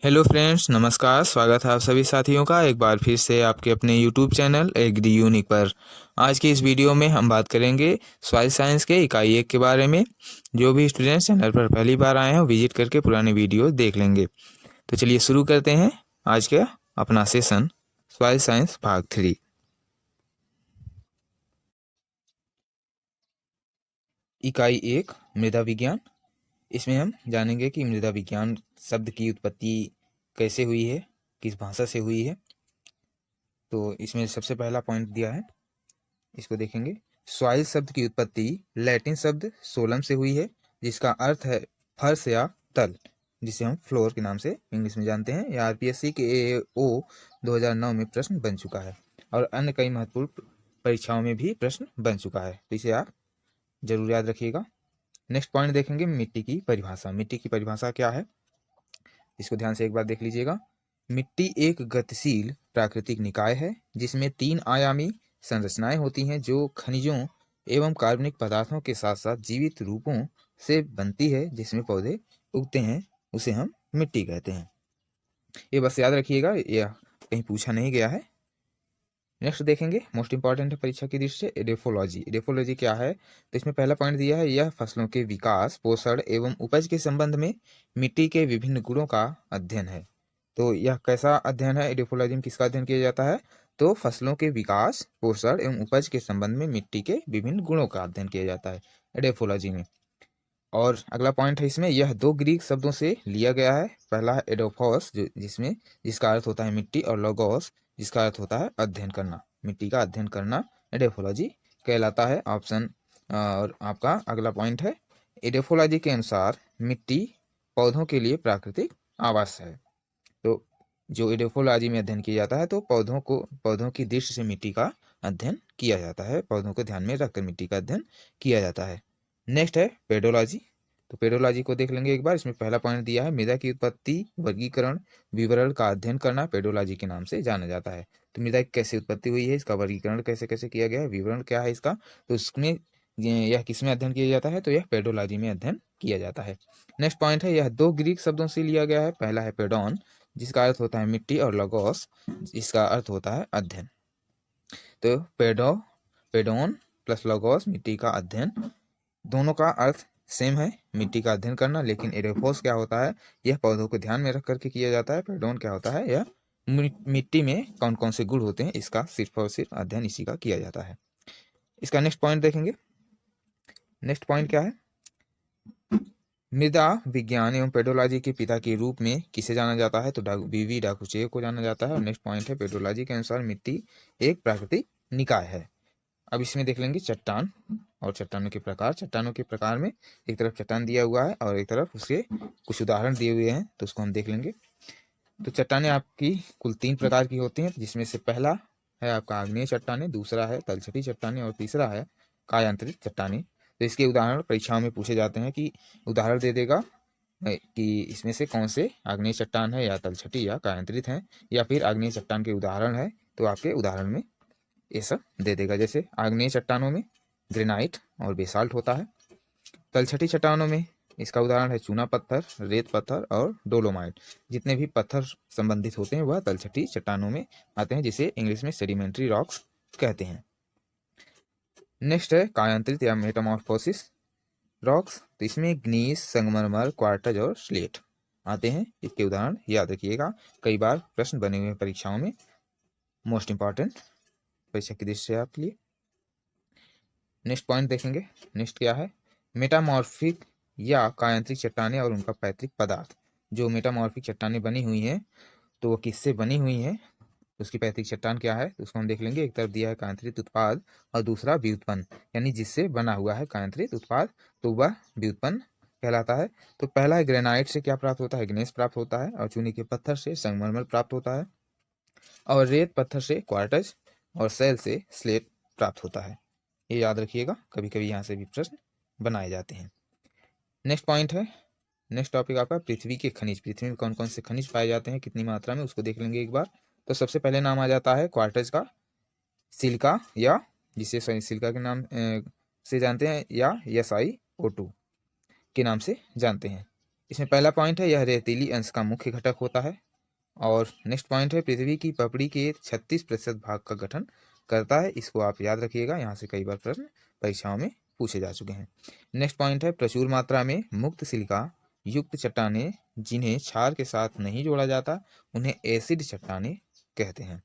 Hello friends, नमस्कार। स्वागत है आप सभी साथियों का एक बार फिर से आपके अपने यूट्यूब चैनल एग्री यूनिक पर। आज की इस वीडियो में हम बात करेंगे सॉइल साइंस के इकाई 1 के बारे में। जो भी स्टूडेंट्स चैनल पर पहली बार आए हैं वो विजिट करके पुराने वीडियो देख लेंगे। तो चलिए शुरू करते हैं आज का अपना सेशन, सॉइल साइंस भाग 3। इकाई 1, मृदा विज्ञान। इसमें हम जानेंगे कि मृदा विज्ञान शब्द की उत्पत्ति कैसे हुई है, किस भाषा से हुई है। तो इसमें सबसे पहला पॉइंट दिया है, इसको देखेंगे। सॉइल शब्द की उत्पत्ति लैटिन शब्द सोलम से हुई है, जिसका अर्थ है फर्श या तल, जिसे हम फ्लोर के नाम से इंग्लिश में जानते हैं। यह आरपीएससी के एओ 2009 में प्रश्न बन चुका है और अन्य कई महत्वपूर्ण परीक्षाओं में भी प्रश्न बन चुका है, तो इसे आप जरूर याद रखिएगा। नेक्स्ट पॉइंट देखेंगे, मिट्टी की परिभाषा। मिट्टी की परिभाषा क्या है, इसको ध्यान से एक बार देख लीजिएगा। मिट्टी एक गतिशील प्राकृतिक निकाय है जिसमें 3 आयामी संरचनाएं होती हैं, जो खनिजों एवं कार्बनिक पदार्थों के साथ साथ जीवित रूपों से बनती है। जिसमें पौधे उगते हैं, उसे हम मिट्टी कहते हैं। ये बस याद रखिएगा, यह कहीं पूछा नहीं गया है। नेक्स्ट देखेंगे, मोस्ट इंपॉर्टेंट है परीक्षा की दृष्टि से, एडेफोलॉजी। एडेफोलॉजी क्या है, तो इसमें पहला पॉइंट दिया है, यह फसलों के विकास, पोषण एवं उपज के संबंध में मिट्टी के विभिन्न गुणों का अध्ययन है। तो यह कैसा अध्ययन है, एडेफोलॉजी में किसका अध्ययन किया जाता है, तो फसलों के विकास, पोषण एवं उपज के संबंध में मिट्टी के विभिन्न गुणों का अध्ययन किया जाता है एडेफोलॉजी में। और अगला पॉइंट है इसमें, यह 2 ग्रीक शब्दों से लिया गया है। पहला है एडोफोस, जिसका अर्थ होता है मिट्टी, और लोगोस, जिसका अर्थ होता है अध्ययन करना। मिट्टी का अध्ययन करना एडेफोलॉजी कहलाता है। ऑप्शन और आपका अगला पॉइंट है, एडेफोलॉजी के अनुसार मिट्टी पौधों के लिए प्राकृतिक आवास है। तो जो एडेफोलॉजी में अध्ययन किया जाता है, तो पौधों की दृष्टि से मिट्टी का अध्ययन किया जाता है, पौधों को ध्यान में रखकर मिट्टी का अध्ययन किया जाता है। नेक्स्ट है पेडोलॉजी। तो पेडोलॉजी को देख लेंगे एक बार। इसमें पहला पॉइंट दिया है, मृदा की उत्पत्ति, वर्गीकरण, विवरण का अध्ययन करना पेडोलॉजी के नाम से जाना जाता है। तो मृदा की कैसे उत्पत्ति हुई है, इसका वर्गीकरण कैसे कैसे किया गया है, विवरण क्या है इसका, तो उसमें यह किसमें अध्ययन किया जाता है, तो यह पेडोलॉजी में अध्ययन किया जाता है। नेक्स्ट पॉइंट है, यह 2 ग्रीक शब्दों से लिया गया है। पहला है पेडोन, जिसका अर्थ होता है मिट्टी, और लगोस, जिसका अर्थ होता है अध्ययन। तो पेडोन प्लस लगोस, मिट्टी का अध्ययन, दोनों का अर्थ सेम है, मिट्टी का अध्ययन करना। लेकिन एडेफोस क्या होता है, यह पौधों को ध्यान में रख करके किया जाता है। पेडोन क्या होता है, यह मिट्टी में कौन कौन से गुण होते हैं, इसका सिर्फ और सिर्फ अध्ययन इसी का किया जाता है। इसका नेक्स्ट पॉइंट देखेंगे। नेक्स्ट पॉइंट क्या है, मृदा विज्ञान एवं पेडोलॉजी के पिता के रूप में किसे जाना जाता है, तो बीवी डाकुचेव को जाना जाता है। और नेक्स्ट पॉइंट है, पेडोलॉजी के अनुसार मिट्टी एक प्राकृतिक निकाय है। अब इसमें देख लेंगे चट्टान और चट्टानों के प्रकार। चट्टानों के प्रकार में एक तरफ चट्टान दिया हुआ है और एक तरफ उसके कुछ उदाहरण दिए हुए हैं, तो उसको हम देख लेंगे। तो चट्टानें आपकी कुल 3 प्रकार की होती हैं, जिसमें से पहला है आपका आग्नेय चट्टानें, दूसरा है तलछटी चट्टानें, और तीसरा है कायांतरित चट्टानें। तो इसके उदाहरण परीक्षाओं में पूछे जाते हैं, कि उदाहरण दे देगा कि इसमें से कौन से आग्नेय चट्टान है, या तलछटी या कायांतरित है, या फिर आग्नेय चट्टान के उदाहरण है, तो आपके उदाहरण में ये सब दे देगा। जैसे आग्नेय चट्टानों में ग्रेनाइट और बेसाल्ट होता है। तलछटी चट्टानों में इसका उदाहरण है चूना पत्थर, रेत पत्थर और डोलोमाइट। जितने भी पत्थर संबंधित होते हैं वह तलछटी चट्टानों में आते हैं, जिसे इंग्लिश में सेडिमेंट्री रॉक्स कहते हैं। नेक्स्ट है कायांतरित या मेटामॉर्फोसिस रॉक्स। तो इसमें ग्नीस, संगमरमर, क्वार्टज और स्लेट आते हैं। इसके उदाहरण याद रखिएगा, कई बार प्रश्न बने हुए हैं परीक्षाओं में, मोस्ट इंपॉर्टेंट परीक्षा की दृष्टि से आपके लिए। नेक्स्ट पॉइंट देखेंगे। नेक्स्ट क्या है, मेटामॉर्फिक या कायांत्रिक चट्टानें और उनका पैतृक पदार्थ। जो मेटामॉर्फिक चट्टानें बनी हुई हैं, तो वो किससे बनी हुई हैं, उसकी पैतृक चट्टान क्या है, तो उसको हम देख लेंगे। एक तरफ दिया है कायांत्रित उत्पाद और दूसरा व्युत्पन्न, यानी जिससे बना हुआ है कायांत्रित उत्पाद, तो वह व्युत्पन्न कहलाता है। तो पहला है ग्रेनाइट से क्या प्राप्त होता है, ग्नेस प्राप्त होता है, और चूने के पत्थर से संगमरमर प्राप्त होता है, और रेत पत्थर से क्वार्टज, और सेल से स्लेट प्राप्त होता है। ये याद रखिएगा, कभी कभी यहाँ से भी प्रश्न बनाए जाते हैं। नेक्स्ट पॉइंट है, नेक्स्ट टॉपिक आपका पृथ्वी के खनिज। पृथ्वी में कौन कौन से खनिज पाए जाते हैं, कितनी मात्रा में, उसको देख लेंगे एक बार। तो सबसे पहले नाम आ जाता है क्वार्टज का, सिलिका, या जिसे सिलिका के नाम से जानते हैं, या SiO2 के नाम से जानते हैं। इसमें पहला पॉइंट है, यह रेतीली अंश का मुख्य घटक होता है। और नेक्स्ट पॉइंट है, पृथ्वी की पपड़ी के 36% भाग का गठन करता है। इसको आप याद रखिएगा, यहाँ से कई बार प्रश्न परीक्षाओं में पूछे जा चुके हैं। नेक्स्ट पॉइंट है, प्रचुर मात्रा में मुक्त सिलिका युक्त चट्टानें जिन्हें क्षार के साथ नहीं जोड़ा जाता उन्हें एसिड चट्टानें कहते हैं।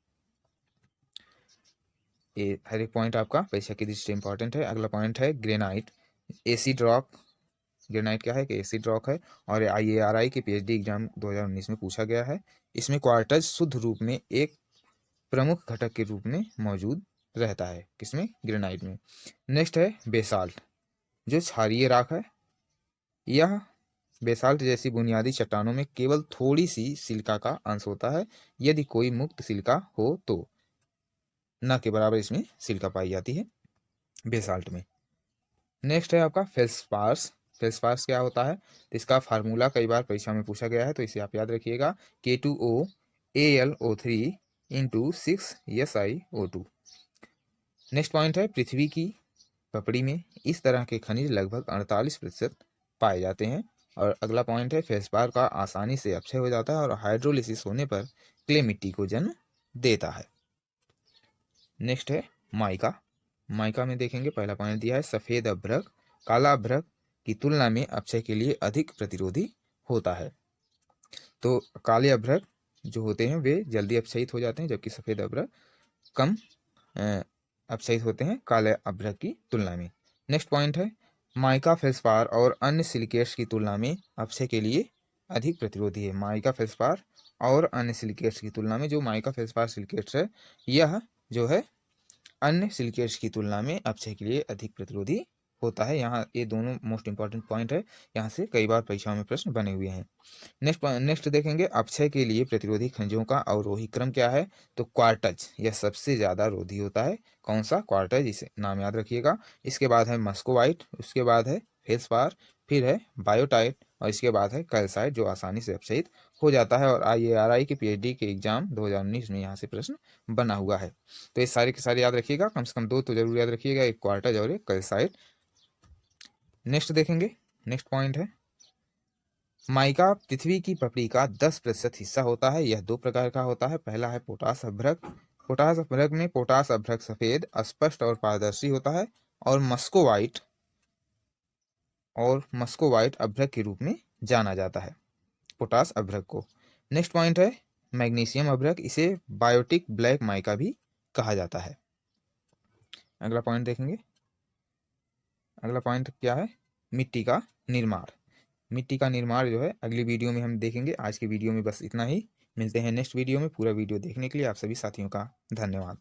ये हर एक पॉइंट आपका परीक्षा की दृष्टि से इंपॉर्टेंट है। अगला पॉइंट है ग्रेनाइट, एसिड रॉक। ग्रेनाइट क्या है कि एसिड रॉक है और IARI के PhD एग्जाम 2019 में पूछा गया है। इसमें क्वार्टज शुद्ध रूप में एक प्रमुख घटक के रूप में मौजूद रहता है। किसमें? ग्रेनाइट में। नेक्स्ट है बेसाल्ट, जो क्षारीय राख है। यह बेसाल्ट जैसी बुनियादी चट्टानों में केवल थोड़ी सी सिलिका का अंश होता है। यदि कोई मुक्त सिलिका हो तो न के बराबर इसमें सिलिका पाई जाती है बेसाल्ट में। नेक्स्ट है आपका फेल्सपार्स। फेल्सपार्स क्या होता है? तो इसका फार्मूला कई बार परीक्षा में पूछा गया है, तो इसे आप याद रखिएगा, K2O AlO3 × 6SiO2। Next point है, पृथ्वी की पपड़ी में इस तरह के खनिज लगभग 48% पाए जाते हैं। और अगला पॉइंट है, फेल्सपार का आसानी से अपक्षय हो जाता है और हाइड्रोलिसिस होने पर क्ले मिट्टी को जन्म देता है। नेक्स्ट है माइका। माइका में देखेंगे, पहला पॉइंट दिया है, सफेद अभ्रक काला अभ्रक की तुलना में अपक्षय के लिए अधिक प्रतिरोधी होता है। तो काले अभ्रक जो होते हैं वे जल्दी अपक्षयित हो जाते हैं, जबकि सफेद अभ्रक कम अपक्षयित होते हैं काले अभ्रक की तुलना में। नेक्स्ट पॉइंट है, माइका फेल्सपार और अन्य सिलिकेट्स की तुलना में अपक्षय के लिए अधिक प्रतिरोधी है। माइका फेल्सपार और अन्य सिलिकेट्स की तुलना में जो माइका फेल्सपार सिलिकेट्स है, यह जो है अन्य सिलिकेट्स की तुलना में अपक्षय के लिए अधिक प्रतिरोधी होता है। यहाँ ये दोनों मोस्ट इंपॉर्टेंट पॉइंट है, यहाँ से कई बार परीक्षाओं में प्रश्न बने हुए हैं। नेक्स्ट देखेंगे, अपक्षय के लिए प्रतिरोधी खनिजों का अवरोही क्रम क्या है? तो क्वार्टज यह सबसे ज्यादा रोधी होता है। कौन सा? क्वार्टज, इसे नाम याद रखिएगा। इसके बाद है मस्कोवाइट, उसके बाद है फेल्सपार, फिर है बायोटाइट और इसके बाद है कैल्साइट, जो आसानी से अपक्षयित हो जाता है। और IARI के PhD के एग्जाम 2019 में यहाँ से प्रश्न बना हुआ है। तो ये सारे के सारे याद रखिएगा, कम से कम 2 तो जरूर याद रखिएगा, एक क्वार्टज और एक कैल्साइट। नेक्स्ट देखेंगे, नेक्स्ट पॉइंट है, माइका पृथ्वी की पपड़ी का 10% हिस्सा होता है। यह 2 प्रकार का होता है। पहला है पोटास अभ्रक। पोटास अभ्रक में पोटास अभ्रक सफेद, स्पष्ट और पारदर्शी होता है और मस्कोवाइट अभ्रक के रूप में जाना जाता है पोटास अभ्रक को। नेक्स्ट पॉइंट है मैग्नीशियम अभ्रक, इसे बायोटिक ब्लैक माइका भी कहा जाता है। अगला पॉइंट देखेंगे, अगला पॉइंट क्या है? मिट्टी का निर्माण। मिट्टी का निर्माण जो है अगली वीडियो में हम देखेंगे। आज की वीडियो में बस इतना ही। मिलते हैं नेक्स्ट वीडियो में। पूरा वीडियो देखने के लिए आप सभी साथियों का धन्यवाद।